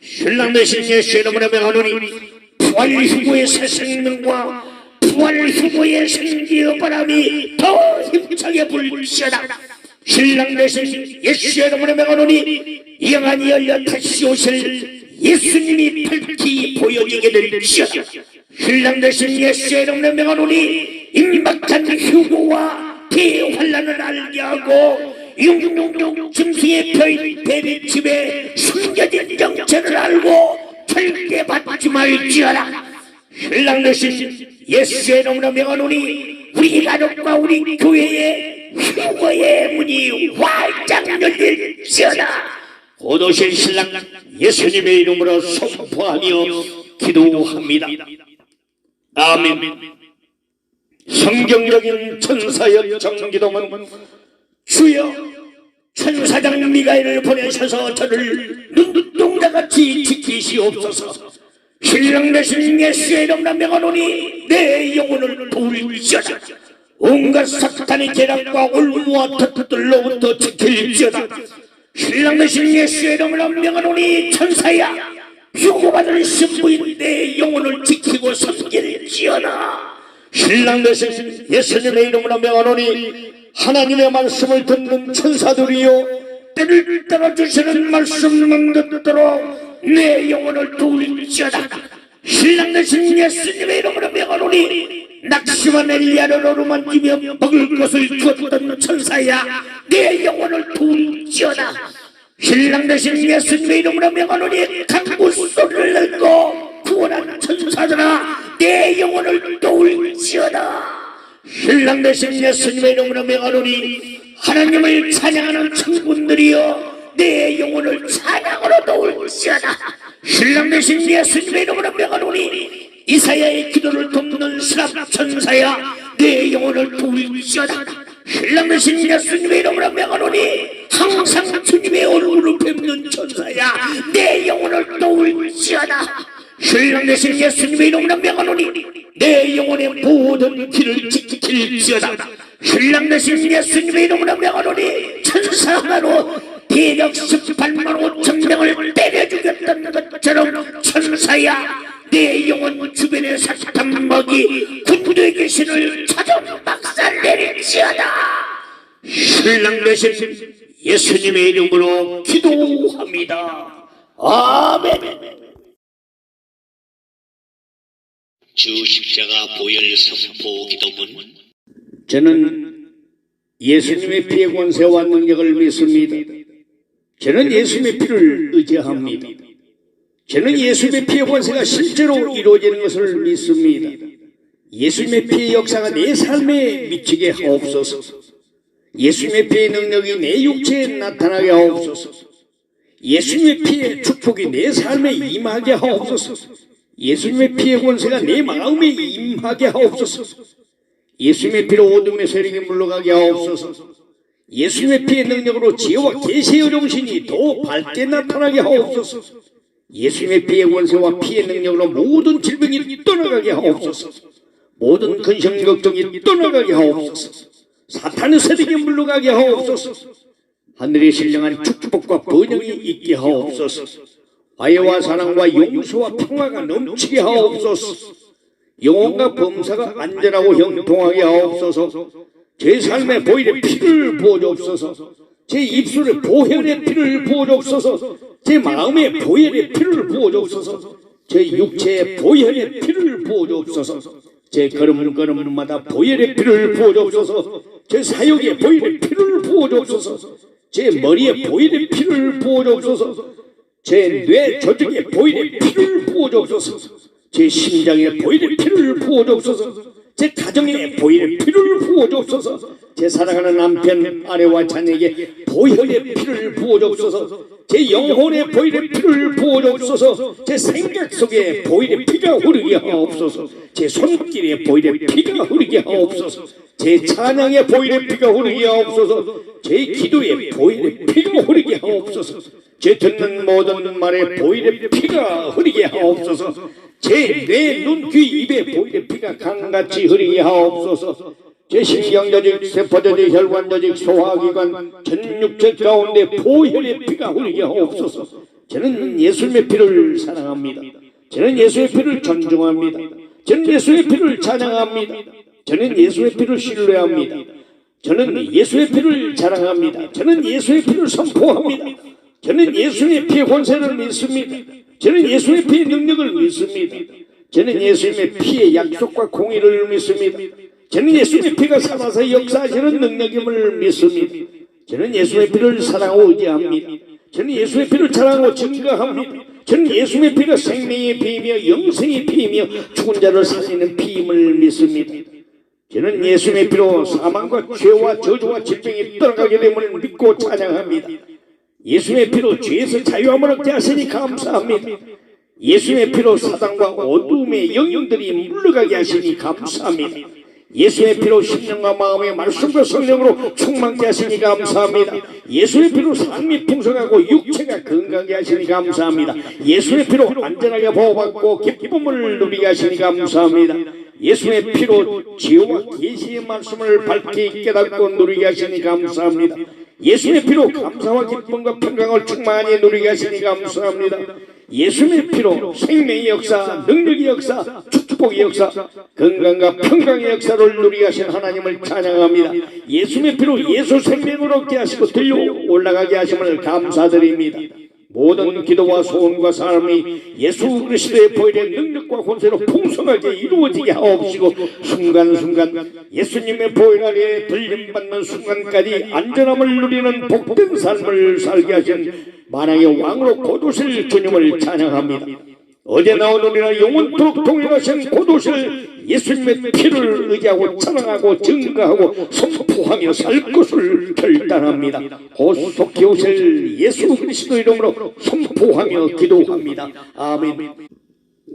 신랑 대신 예수 이름으로 명하노니 부활 후보의 새 생명과 부활 후보의 생기의 바람이 더 힘차게 불시하다. 신랑 대신 예수 이름으로 명하노니 영안이 열려 다시 오실 예수님이 밝히 보여지게 될지어다. 신랑 대신 예수 이름으로 명하노니 임박한 휴고와 대환란을 알게 하고 육육육 짐승의 뼈인 베리집에 숨겨진 정체를 알고 절대 받지 말지어다. 신랑 대신 예수의 이름으로 명하노니 우리 가족과 우리 교회의 휴거의 문이 활짝 열릴지어다. 곧 오실 신랑 예수님의 이름으로 선포하며 기도합니다. 아멘. 성경적인 천사의 정기도문. 주여, 천사장 미가엘을 보내셔서 저를 눈동자같이 지키시옵소서. 신랑 대신 예수의 이름으로 명하노니 내 영혼을 도울지어다. 온갖 사탄의 계략과 올무와 덫들로부터 지킬지어다. 신랑 대신 예수의 이름으로 명하노니 천사야, 휴고받을 신부인 내 영혼을 지키고 섬길지어다. 신랑 대신 예수님의 이름으로 명하노니 하나님의 말씀을 듣는 천사들이요, 때를 따라 주시는 말씀만 듣도록 내 영혼을 도울지어다. 신랑 대신 예수님의 이름으로 명하노니 낙심한 엘리야를 어루만지며 먹을 것을 주었던 천사야, 내 영혼을 도울지어다. 신랑 대신 예수님의 이름으로 명하노니 강구 소리를 내고 구원한 천사들아, 내 영혼을 도울지어다. 신랑 대신 예수님의 이름으로 명하노니 하나님을 찬양하는 천군들이여, 내 영혼을 찬양으로 도울지어다. 신랑 대신 예수님의 이름으로 명하노니 이사야의 기도를 돕는 스랍 천사야, 내 영혼을 도울지어다. 신랑 대신 예수님의 이름으로 명하노니 항상 주님의 얼굴을 뵙는 천사야, 내 영혼을 도울지어다. 신랑 대신 예수님의 이름으로 명하노니 내 영혼의 모든 길을 지킬지어다. 신랑 대신 예수님의 이름으로 명하노니 천사 하나로 대략 18만 5천 명을 때려 죽였던 것처럼 천사야, 내 영혼 주변에 사탄 먹이 군대의 귀신을 찾아 박살 내릴지어다. 신랑 대신 예수님의 이름으로 기도합니다. 아멘. 주 십자가 보혈 선포 기도문. 저는 예수님의 피의 권세와 능력을 믿습니다. 저는 예수님의 피를 의지합니다. 저는 예수님의 피의 권세가 실제로 이루어지는 것을 믿습니다. 예수님의 피의 역사가 내 삶에 미치게 하옵소서. 예수님의 피의 능력이 내 육체에 나타나게 하옵소서. 예수님의 피의 축복이 내 삶에 임하게 하옵소서. 예수님의 피의 권세가 내 마음에 임하게 하옵소서. 예수님의 피로 어둠의 세력이 물러가게 하옵소서. 예수님의 피의 능력으로 지혜와 계시의 정신이 더 밝게 나타나게 하옵소서. 예수님의 피의 권세와 피의 능력으로 모든 질병이 떠나가게 하옵소서. 모든 근심 걱정이 떠나가게 하옵소서. 사탄의 세력이 물러가게 하옵소서. 하늘의 신령한 축복과 번영이 있게 하옵소서. 화해와 사랑과 용서와 평화가 넘치게 하옵소서. 영혼과 범사가 안전하고 형통하게 하옵소서. 제 삶에 보혈의 피를 부어주옵소서. 제 입술에 보혈의 피를 부어주옵소서. 제 마음에 보혈의 피를 부어주옵소서. 제 육체에 보혈의 피를 부어주옵소서. 제 걸음걸음마다 보혈의 피를 부어주옵소서. 제 사역에 보혈의 피를 부어주옵소서. 제 머리에 보혈의 피를 부어주옵소서. 제 뇌 조직에 보혈의 피를 부어주옵소서. 제 심장에 보혈의 피를 부어주옵소서. 제 가정에 보혈의 피를 부어주옵소서. 제 사랑하는 남편 아내와 자녀에게 보혈의 피를 부어주옵소서. 제 영혼에 보혈의 피를 부어주옵소서. 제 생각 속에 보혈의 피가 흐르게 하옵소서. 제 손길에 보혈의 피가 흐르게 하옵소서. 제 찬양에 보혈의 피가 흐르게 하옵소서. 제 기도에 보혈의 피가 흐르게 하옵소서. 제 듣는 모든 말에 보혈의 피가 흐르게 하옵소서. 제 뇌, 눈, 귀, 입에 보이는 피가 강같이 흐르게 하옵소서. 제 신경조직, 세포조직, 혈관조직, 소화기관, 전육체 가운데 보혈의 피가 흐르게 하옵소서. 저는 예수님의 피를 사랑합니다. 저는 예수의 피를 존중합니다. 저는 예수의 피를 찬양합니다. 저는 예수의 피를 신뢰합니다. 저는 예수의 피를 자랑합니다. 저는 예수의 피를 선포합니다. 저는 예수의 피의 권세를 믿습니다. 저는 예수의 피의 능력을 믿습니다. 저는 예수님의 피의 약속과 공의를 믿습니다. 저는 예수님의 피가 살아서 역사하시는 능력임을 믿습니다. 저는 예수의 피를 사랑하고 의지합니다. 저는 예수의 피를 자랑하고 증거합니다. 저는 예수의 피가 생명의 피이며 영생의 피이며 죽은 자를 살리는 피임을 믿습니다. 저는 예수의 피로 사망과 죄와 저주와 질병이 떠나가게 됨을 믿고 찬양합니다. 예수의 피로 죄에서 자유함을 얻게 하시니 감사합니다. 예수의 피로 사단과 어둠의 영웅들이 물러가게 하시니 감사합니다. 예수의 피로 심령과 마음의 말씀과 성령으로 충만케 하시니 감사합니다. 예수의 피로 삶이 풍성하고 육체가 건강하게 하시니 감사합니다. 예수의 피로 안전하게 보호받고 기쁨을 누리게 하시니 감사합니다. 예수의 피로 지혜와 계시의 말씀을 밝게 깨닫고 누리게 하시니 감사합니다. 예수의 피로 감사와 기쁨과 평강을 충만히 누리게 하시니 감사합니다. 예수의 피로 생명의 역사, 능력의 역사, 축복의 역사, 건강과 평강의 역사를 누리게 하신 하나님을 찬양합니다. 예수의 피로 예수 생명을 얻게 하시고 들려 올라가게 하심을 감사드립니다. 모든 기도와 소원과 삶이 예수 그리스도의 보혈의 능력과 권세로 풍성하게 이루어지게 하옵시고 순간순간 예수님의 보혈 아래 들림받는 순간까지 안전함을 누리는 복된 삶을 살게 하신 만왕의 왕으로 고도실 주님을 찬양합니다. 어제 나오느니라 영원토록 동행하신 고도실 예수님의 피를 의지하고 찬양하고 증거하고 선포하며 살 것을 결단합니다. 호속히 오실 예수 그리스도 이름으로 선포하며 기도합니다. 아멘.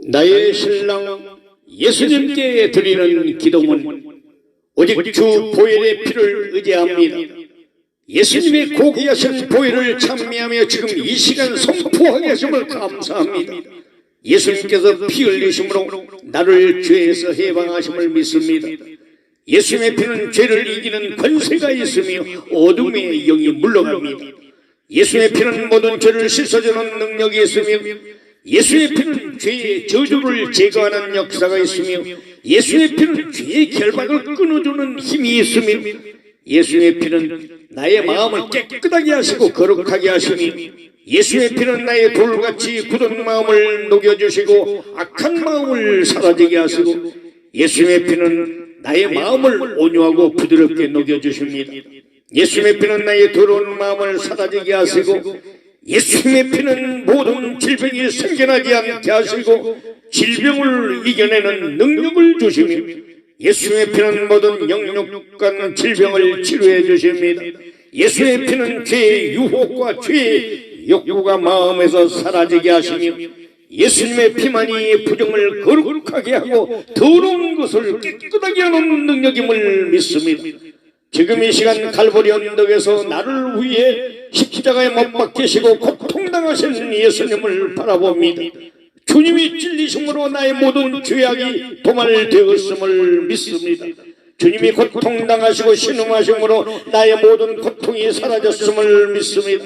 나의 신랑 예수님께 드리는 기도문 오직 주 보혈의 피를 의지합니다. 예수님의 고귀하신 보혈을 찬미하며 지금 이 시간 선포하게 하심을 감사합니다. 예수님께서 피 흘리심으로 나를 죄에서 해방하심을 믿습니다. 예수님의 피는 죄를 이기는 권세가 있으며 어둠의 영이 물러갑니다. 예수님의 피는 모든 죄를 씻어주는 능력이 있으며 예수의 피는 죄의 저주를 제거하는 역사가 있으며 예수의 피는 죄의 결박을 끊어주는 힘이 있으며 예수의 피는 나의 마음을 깨끗하게 하시고 거룩하게 하시니 예수의 피는 나의 돌같이 굳은 마음을 녹여주시고 악한 마음을 사라지게 하시고 예수의 피는 나의 마음을 온유하고 부드럽게 녹여주십니다. 예수의 피는 나의 더러운 마음을 사라지게 하시고 예수의 피는 모든 질병이 생겨나지 않게 하시고 질병을 이겨내는 능력을 주시며 예수의 피는 모든 영육간 질병을 치료해 주십니다. 예수의 피는 죄의 유혹과 죄의 욕구가 마음에서 사라지게 하시며 예수님의 피만이 부정을 거룩하게 하고 더러운 것을 깨끗하게 하는 능력임을 믿습니다. 지금 이 시간 갈보리 언덕에서 나를 위해 십자가에 못 박히시고 고통당하신 예수님을 바라봅니다. 주님이 찔리심으로 나의 모든 죄악이 도말되었음을 믿습니다. 주님이 고통당하시고 신음하심으로 나의 모든 고통이 사라졌음을 믿습니다.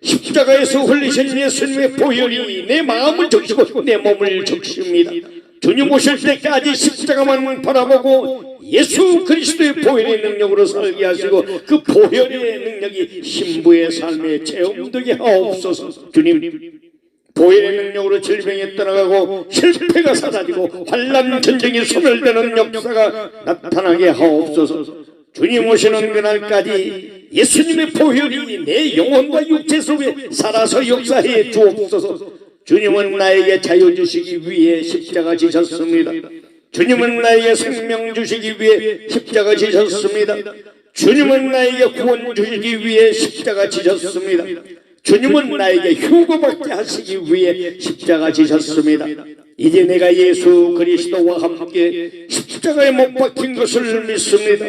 십자가에서 흘리신 예수님의 보혈이 내 마음을 적시고 내 몸을 적십니다. 주님 오실 때까지 십자가만 바라보고 예수 그리스도의 보혈의 능력으로 살게 하시고 그 보혈의 능력이 신부의 삶에 체험되게 하옵소서. 주님 보혈의 능력으로 질병이 떠나가고 실패가 사라지고 환난 전쟁이 소멸되는 역사가 나타나게 하옵소서. 주님 오시는 그날까지 예수님의 보혈이 내 영혼과 육체 속에 살아서 역사해 주옵소서. 주님은 나에게 자유 주시기 위해 십자가 지셨습니다. 주님은 나에게 생명 주시기 위해 십자가 지셨습니다. 주님은 나에게 구원 주시기 위해 십자가 지셨습니다. 주님은 나에게 휴거받게 하시기 위해 십자가 지셨습니다. 이제 내가 예수 그리스도와 함께 십자가에 못 박힌 것을 믿습니다.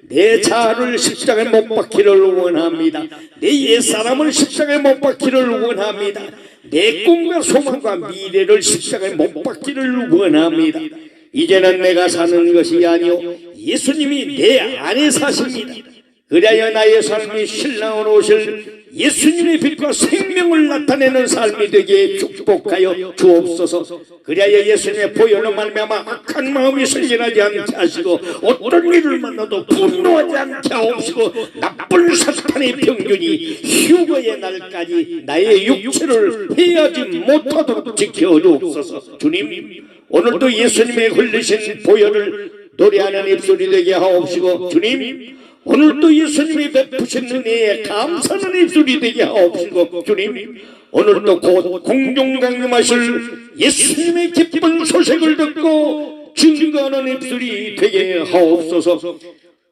내 자아를 십자가에 못 박히를 원합니다. 내 옛사람을 십자가에 못 박히를 원합니다. 내 꿈과 소망과 미래를 십자가에 못 박기를 원합니다. 이제는 내가 사는 것이 아니요 예수님이 내 안에 사십니다. 그래야 나의 삶이 신랑으로 오실 예수님의 빛과 생명을 나타내는 삶이 되게 축복하여 주옵소서. 그래야 예수님의 보혈로 말미암아 악한 마음이 생겨나지 않게 하시고 어떤 일을 만나도 분노하지 않게 하옵시고 나쁜 사탄의 병균이 휴거의 날까지 나의 육체를 해하지 못하도록 지켜주옵소서. 주님, 오늘도 예수님의 흘리신 보혈을 노래하는 입술이 되게 하옵시고, 주님, 오늘도 예수님이 베푸신 은혜에 감사하는 입술이 되게 하옵시고, 주님, 오늘도 곧 공중강림하실 예수님의 기쁜 소식을 듣고 증거하는 입술이 되게 하옵소서.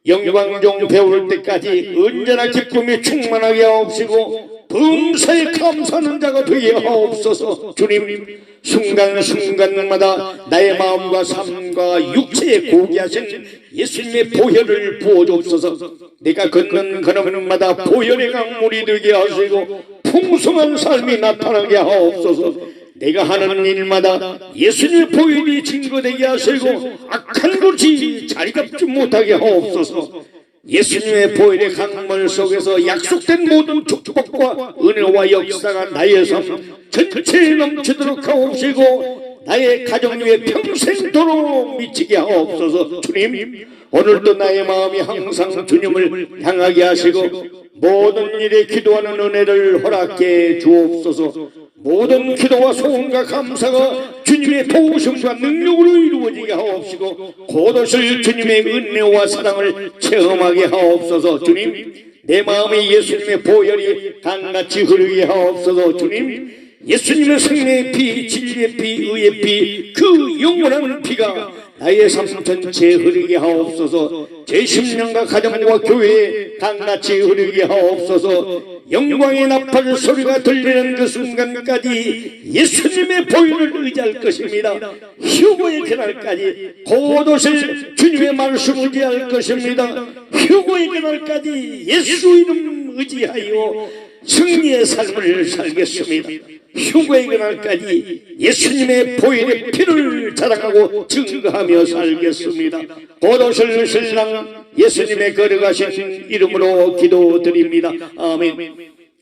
영광종 배울 때까지 언제나 기쁨이 충만하게 하옵시고 범사에 감사하는 자가 되게 하옵소서. 주님, 순간순간마다 나의 마음과 삶과 육체에 고귀하신 예수님의 보혈을 부어주옵소서. 내가 걷는 걸음마다 보혈의 강물이 되게 하시고 풍성한 삶이 나타나게 하옵소서. 내가 하는 일마다 예수님의 보혈이 증거되게 하시고 악한 것이 자리 잡지 못하게 하옵소서. 예수님의 보혈의 강물 속에서 약속된 모든 축복과 은혜와 역사가 나의 삶 전체에 넘치도록 하옵시고 나의 가정 위에 평생도록 미치게 하옵소서. 주님, 오늘도 나의 마음이 항상 주님을 향하게 하시고 모든 일에 기도하는 은혜를 허락해 주옵소서. 모든 기도와 소원과 감사가 주님의 도우심과 능력으로 이루어지게 하옵시고 곧 오실 주님의 은혜와 사랑을 체험하게 하옵소서. 주님, 내 마음에 예수님의 보혈이 강같이 흐르게 하옵소서. 주님, 예수님의 생명의 피, 진리의 피, 의의 피, 그 영원한 피가 나의 삶 전체에 흐르게 하옵소서. 제 심령과 가정과 교회에 강같이 흐르게 하옵소서. 영광의 나팔 소리가 들리는 그 순간까지 예수님의 보혈을 의지할 것입니다. 휴거의 그날까지 곧 오실 주님의 말씀을 의지할 것입니다. 휴거의 그날까지 예수 이름 의지하여 승리의 삶을 살겠습니다. 휴거의 그날까지 예수님의 보혈의 피를 자랑하고 증거하며 살겠습니다. 곧 오실 신랑 예수님의 거룩하신 이름으로 기도드립니다. 아멘.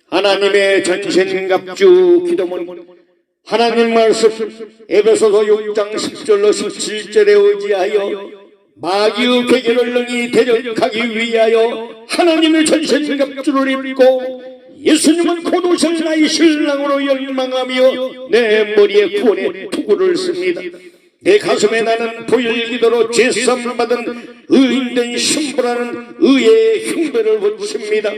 하나님의 전신갑주 기도문, 하나님 말씀 에베소서 6장 10절로 17절에 의지하여 마귀의 괴계를 능히 대적하기 위하여 하나님의 전신갑주를 입고 예수님은 곧 오실 나의 신랑으로 열망하며 내 머리에 구원의 투구를 씁니다. 내 가슴에 나는 보혈 기도로 제삼 받은 의인된 신부라는 의의 흉배를 붙입니다.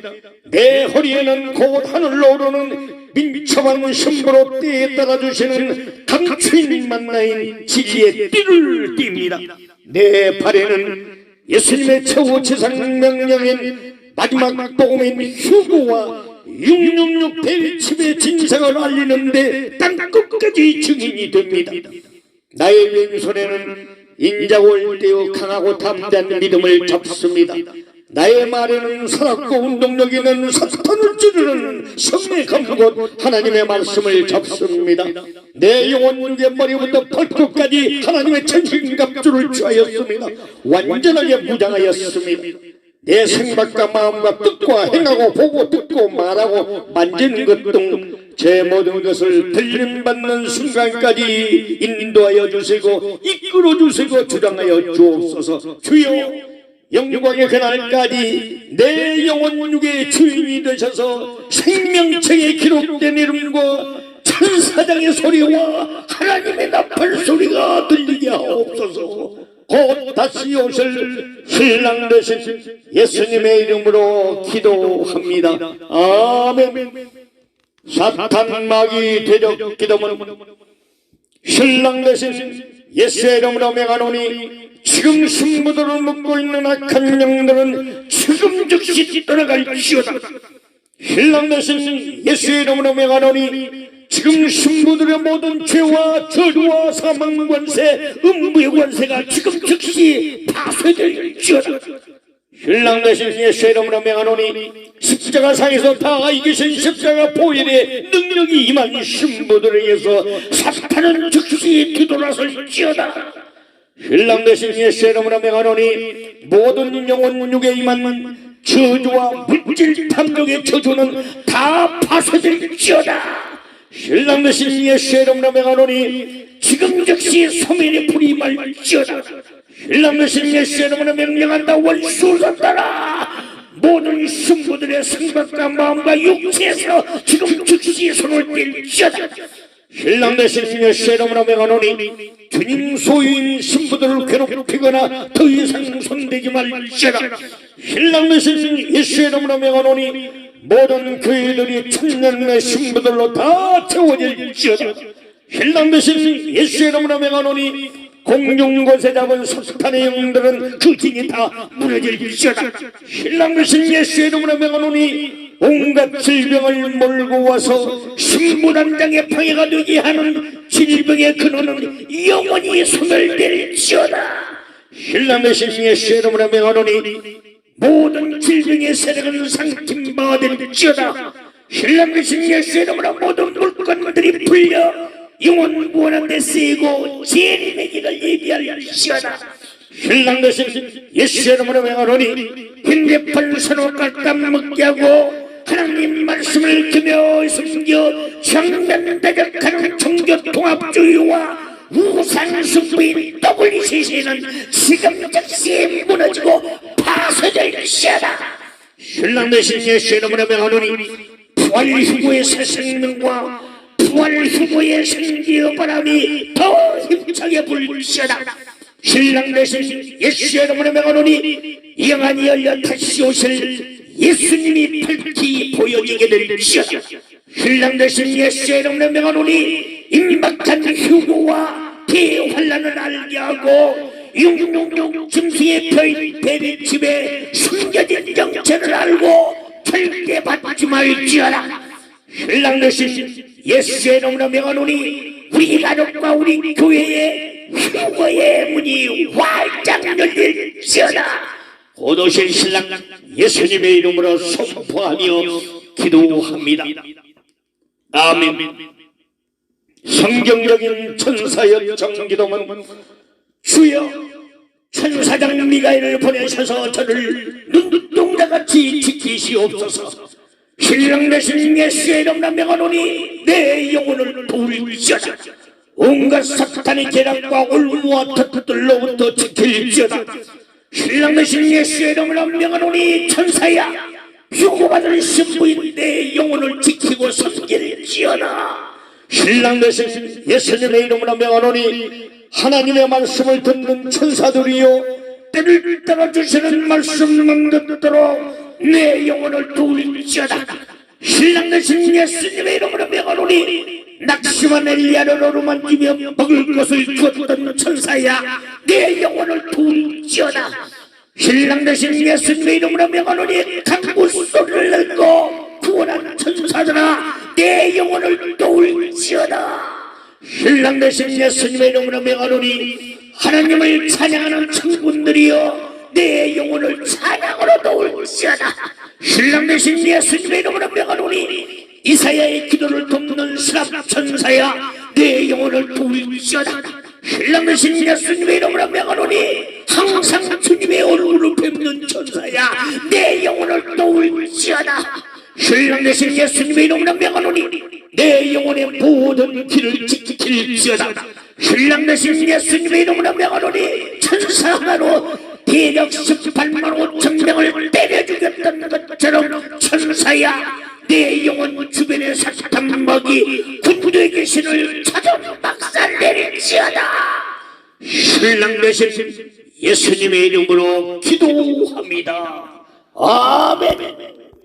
내 허리에는 곧 하늘로 오르는 민첩한 신부로 때에 따라 주시는 감추인 만나인 진리의 띠를 띱니다. 내 발에는 예수님의 최후 최상 명령인 마지막 복음인 휴거와 666 벨칩의 진상을 알리는데 땅 끝까지 증인이 됩니다. 나의 왼손에는 인자고 일대요 강하고 담대한 믿음을 잡습니다. 나의 말에는 살았고 운동력 있는 사탄을 찌르는 성의 검곧 하나님의 말씀을 잡습니다. 내 영혼 육의 머리부터 발끝까지 하나님의 천신갑주를 취하였습니다. 완전하게 무장하였습니다. 내 생각과 마음과 뜻과 행하고 보고 듣고 말하고 만지는 것 등 제 모든 것을 들림받는 순간까지 인도하여 주시고 이끌어 주시고 주장하여 주옵소서. 주여, 영광의 그날까지 내 영혼 육의 주인이 되셔서 생명책에 기록된 이름과 천사장의 소리와 하나님의 나팔 소리가 들리게 하옵소서. 곧 다시 오실 신랑 되신 예수님의 이름으로 기도합니다. 아멘. 사탄 마귀 대적 기도문, 신랑 되신 예수의 이름으로 명하노니 지금 신부들을 묶고 있는 악한 영들은 지금 즉시 떠나갈지어다. 신랑 되신 예수의 이름으로 명하노니 지금 신부들의 모든 죄와 저주와 사망 권세, 음부의 권세가 지금 즉시 파쇄될지어다. 신랑 되신 예수의 이름으로 명하노니 십자가상에서 다 이기신 십자가 보혈의 능력이 임한 신부들에게서 사탄은 즉시 뒤돌아설지어다. 신랑 되신 예수의 이름으로 명하노니 모든 영혼 육에 임한 저주와 물질 탐욕의 저주는 다 파쇄될지어다. 신랑 되신 예수의 이름으로 명하노니 지금 즉시 소멸의 불이 말지어다. 신랑 되신 예수의 이름으로 명령한다. 원수선다라. 모든 신부들의 생각과 마음과 육체에서 지금 즉시 손을 뗄지어다. 신랑 되신 예수의 이름으로 명하노니 주님 소유인 신부들을 괴롭히거나 더 이상 손대지 말지어다. 신랑 되신 예수의 이름으로 명하노니 모든 교회들이 천년의 신부들로 다 채워질지어다. 신랑 되신 예수의 이름으로 명하노니 공중곳에 잡은 사탄의 영들은 그 진이 다 무너질지어다. 신랑 되신 예수의 이름으로 명하노니 온갖 질병을 몰고 와서 신부단장의 방해가 되게 하는 질병의 근원은 영원히 소멸될지어다. 신랑 되신 예수의 이름으로 명하노니 모든 질병의 세력은 상팀바가 될지어다. 신랑 되신 예수의 이름으로 모든 물건들이 풀려 영원 무한한 데 쓰이고 재림의 길을 예비할지어다. 신랑 되신 예수의 이름으로 명하노니 현대판 선호가 까먹게 하고 하나님 말씀을 기며 숨겨 정면대적하는 종교통합주의와 우상숭배인 WCC는 지금 즉시 무너지고 파쇄될지어다. 신랑 되신 예수의 이름으로 명하노니 부활 후보의 새 생명과 부활 후보의 생기의 바람이 더 힘차게 불지어다. 신랑 되신 예수의 이름으로 명하노니 영안이 열려 다시 오실 예수님이 밝히 보여지게 될지어다. 신랑 되신 예수의 이름으로 명하노니 임박한 휴고와 대환란을 알게 하고 육육육 짐승의 배립집에 숨겨진 정체를 알고 절대 받지 말지어다. 신랑 되신 예수의 이름으로 명하노니 우리 가족과 우리 교회의 휴거의 문이 활짝 열릴지어다. 곧 오실 신랑 예수님의 이름으로 선포하며 기도합니다. 아멘. 성경적인 천사의 정기도문. 주여 천사장 미가엘을 보내셔서 저를 눈동자같이 지키시옵소서. 신랑 되신 예수의 이름으로 명하노니 내 영혼을 도울지어다. 온갖 사탄의 계략과 올무와 덫들로부터 지킬지어다. 신랑 되신 예수의 이름으로 명하노니 천사야 휴고받은 신부인 내 영혼을 지키고 섬길지어다. 신랑 되신 예수님의 이름으로 명하노니 하나님의 말씀을 듣는 천사들이요 때를 따라 주시는 말씀만 듣도록 내 영혼을 도울지어다. 신랑 되신 예수님의 이름으로 명하노니 낙심한 엘리야를 어루만지며 먹을 것을 주었던 천사야 내 영혼을 도울지어다. 신랑 되신 예수님의 이름으로 명하노니 강구 소리를 내고 구원한 천사들아 내 영혼을 도울지어다. 신랑 되신 예수님의 이름으로 명하노니 하나님을 찬양하는 천군들이여 내 영혼을 찬양으로 도울지어다. 신랑 되신 예수님의 이름으로 명하노니 이사야의 기도를 돕는 스랍 천사야 내 영혼을 도울지어다. 신랑 되신 예수님의 이름으로 명하노니 항상 주님의 얼굴을 뵙는 천사야 내 영혼을 도울지어다. 신랑 되신 예수님의 이름으로 명하노니 내 영혼의 모든 길을 지킬지어다. 신랑 되신 예수님의 이름으로 명하노니 천사 하나로 대략 18만 5천 명을 때려 죽였던 것처럼 천사야 내 영혼 주변의 사탄 먹이 군대의 귀신을 찾아 박살 내릴지어다. 신랑 되신 예수님의 이름으로 기도합니다. 아멘.